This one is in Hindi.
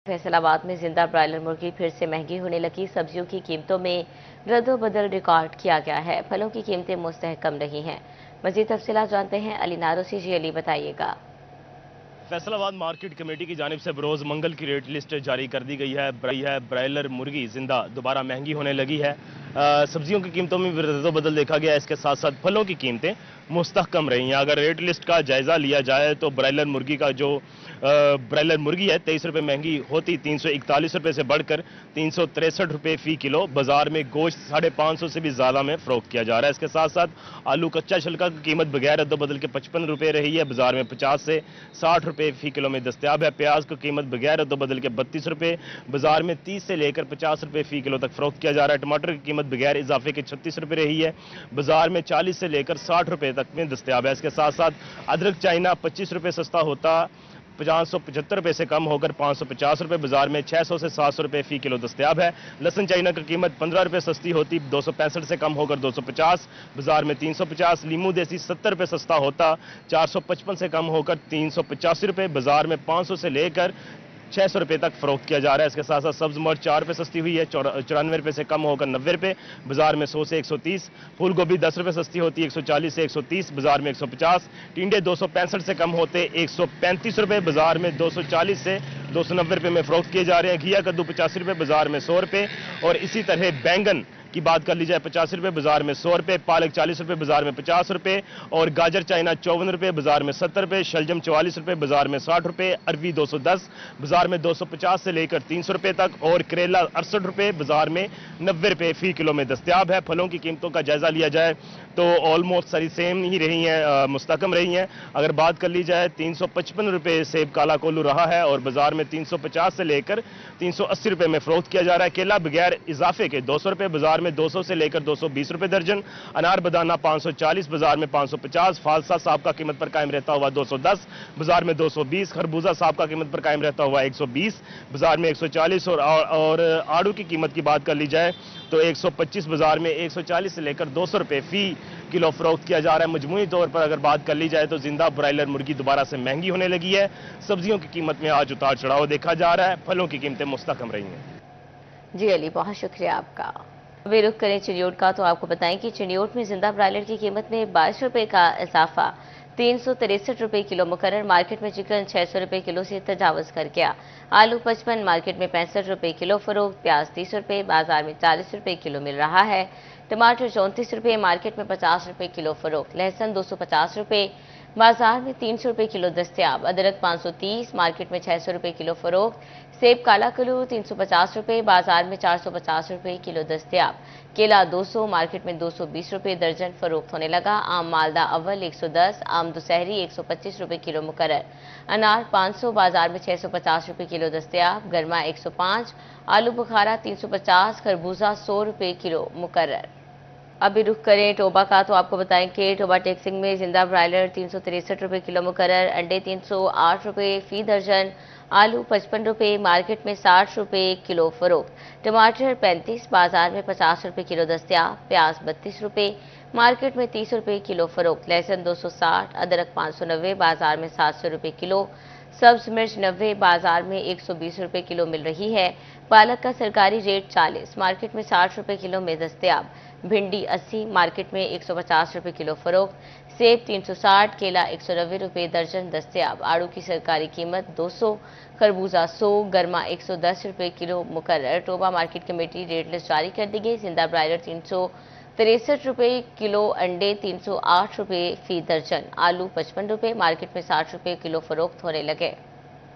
फैसलाबाद में जिंदा ब्रायलर मुर्गी फिर से महंगी होने लगी। सब्जियों की कीमतों में रद्दोबदल रिकॉर्ड किया गया है। फलों की कीमतें मुस्तहकम रही हैं। मजीद तफसीलात जानते हैं अली नारोसी। जी अली, बताइएगा। फैसलाबाद मार्केट कमेटी की जानिब से बरोज़ मंगल की रेट लिस्ट जारी कर दी गई है। ब्रायलर मुर्गी जिंदा दोबारा महंगी होने लगी है। सब्जियों की कीमतों में रद्दोबदल देखा गया है। इसके साथ साथ फलों की कीमतें मुस्तहकम रही हैं। अगर रेट लिस्ट का जायजा लिया जाए तो ब्रायलर मुर्गी का जो ब्रायलर मुर्गी है 23 रुपये महंगी होती 341 रुपये से बढ़कर 363 रुपये फी किलो। बाजार में गोश्त 550 से भी ज्यादा में फरोख्त किया जा रहा है। इसके साथ साथ आलू कच्चा छिलका की कीमत बगैर रद्दोबदल के 55 रुपये रही है। बाजार में 50 से 60 रुपये फी किलो में दस्तियाब है। प्याज की कीमत बगैर रद्दोबदल के 32 रुपये, बाजार में 30 से लेकर 50 रुपये फी किलो तक फरोख्त किया जा रहा है। टमाटर की कीमत बगैर इजाफे के 36 रुपये रही है। बाजार में 40 से लेकर 60 रुपये तक में दस्तियाब है। इसके साथ साथ अदरक चाइना 25 रुपये सस्ता होता 575 रुपये से कम होकर 550 रुपये, बाजार में 600 से 700 रुपये फी किलो दस्तियाब है। लहसुन चाइना की कीमत 15 रुपये सस्ती होती 265 से कम होकर 250, बाजार में 350। लीमू देसी 70 रुपये सस्ता होता 455 से कम होकर 385 रुपये, बाजार में 500 से लेकर 600 रुपये तक फरोख्त किया जा रहा है। इसके साथ साथ सब्ज मिर्च 4 रुपये सस्ती हुई है 94 रुपये से कम होकर 90 रुपये, बाजार में 100 से 130। फूल गोभी 10 रुपये सस्ती होती है 140 से 130, बाजार में 150। टिंडे 265 से कम होते 135 रुपये, बाजार में 240 से 290 रुपये में फरोख्त किए जा रहे हैं। घिया कद्दू 85 रुपये, बाजार में 100 रुपये। और इसी तरह बैंगन की बात कर ली जाए 85 रुपये, बाजार में 100 रुपये। पालक 40 रुपये, बाजार में 50 रुपये। और गाजर चाइना 54 रुपये, बाजार में 70 रुपये। शलजम 44 रुपये, बाजार में 60 रुपये। अरबी 210, बाजार में 250 से लेकर 300 रुपये तक। और करेला 68 रुपये, बाजार में 90 रुपये फी किलो में दस्तियाब है। फलों की कीमतों का जायजा लिया जाए तो ऑलमोस्ट सारी सेम ही रही हैं, मुस्तकम रही हैं। अगर बात कर ली जाए 355 रुपये सेब काला कोल्लू रहा है और बाजार में 350 से लेकर 380 रुपये में फरोख्त किया जा रहा है। केला बगैर इजाफे के 200 रुपये, बाजार में 200 से लेकर 220 रुपये दर्जन। अनार बदाना 540, बाजार में 550। फालसा साहब का कीमत पर कायम रहता हुआ 210, बाजार में 220। खरबूजा साहब का कीमत पर कायम रहता हुआ 120, बाजार में 140। और आड़ू की कीमत की बात कर ली जाए तो 125, बाजार में 140 से लेकर 200 रुपये फी किलो फरोख्त किया जा रहा है। मजमूई तौर पर अगर बात कर ली जाए तो जिंदा ब्रायलर मुर्गी दोबारा से महंगी होने लगी है। सब्जियों की कीमत में आज उतार चढ़ाव देखा जा रहा है। फलों की कीमतें मुस्तहकम रही हैं। जी अली, बहुत शुक्रिया आपका। अभी रुख करें चिड़ियोट का तो आपको बताएं कि चिड़ियोट में जिंदा ब्रायलर की कीमत में 22 रुपये का इजाफा 363 रुपये किलो मुकर्रर। मार्केट में चिकन 600 रुपये किलो से तजावज कर गया। आलू 55, मार्केट में 65 रुपये किलो फरोख्त। प्याज 30 रुपये, बाजार में 40 रुपये किलो मिल रहा है। टमाटर 34 रुपये, मार्केट में 50 रुपये किलो फरोख्त। लहसुन 250 रुपये, बाजार में 300 रुपये किलो दस्तियाब। अदरक 530, मार्केट में 600 रुपये किलो फरोख्त। सेब काला कलू 350 रुपये, बाजार में 450 रुपये किलो दस्तियाब। केला 200, मार्केट में 220 रुपये दर्जन फरोख्त होने लगा। आम मालदा अव्वल 110, आम दुशहरी 125 रुपये किलो मुकर्रर। अनार 500, बाजार में 650 रुपये किलो दस्तियाब। गरमा 105, आलू बुखारा 350, खरबूजा 100 रुपये किलो मुकर्रर। अभी रुख करें टोबा का तो आपको बताएं कि टोबा टेक्सिंग में जिंदा ब्रायलर 363 रुपये किलो मुकर्रर। अंडे 308 रुपये फी दर्जन। आलू 55 रुपये, मार्केट में 60 रुपये किलो फरोख्त। टमाटर 35, बाजार में 50 रुपये किलो दस्तियाब। प्याज 32 रुपये, मार्केट में 30 रुपये किलो फरोख्त। लहसुन 260, अदरक 590, बाजार में 700 रुपये किलो। सब्ज मिर्च 90, बाजार में 120 रुपये किलो मिल रही है। पालक का सरकारी रेट 40, मार्केट में 60 रुपये किलो में दस्तियाब। भिंडी 80, मार्केट में 150 रुपये किलो फरोख्त। सेब 360, केला 190 रुपये दर्जन दस्तियाब। आड़ू की सरकारी कीमत 200, खरबूजा 100, गरमा 110 रुपये किलो मुकर्रर। Toba market committee rate list जारी कर दी गई। जिंदा ब्रायलर 363 रुपये किलो, अंडे 308 रुपये फी दर्जन। आलू 55 रुपये, मार्केट में 60 रुपये किलो फरोख्त होने लगे।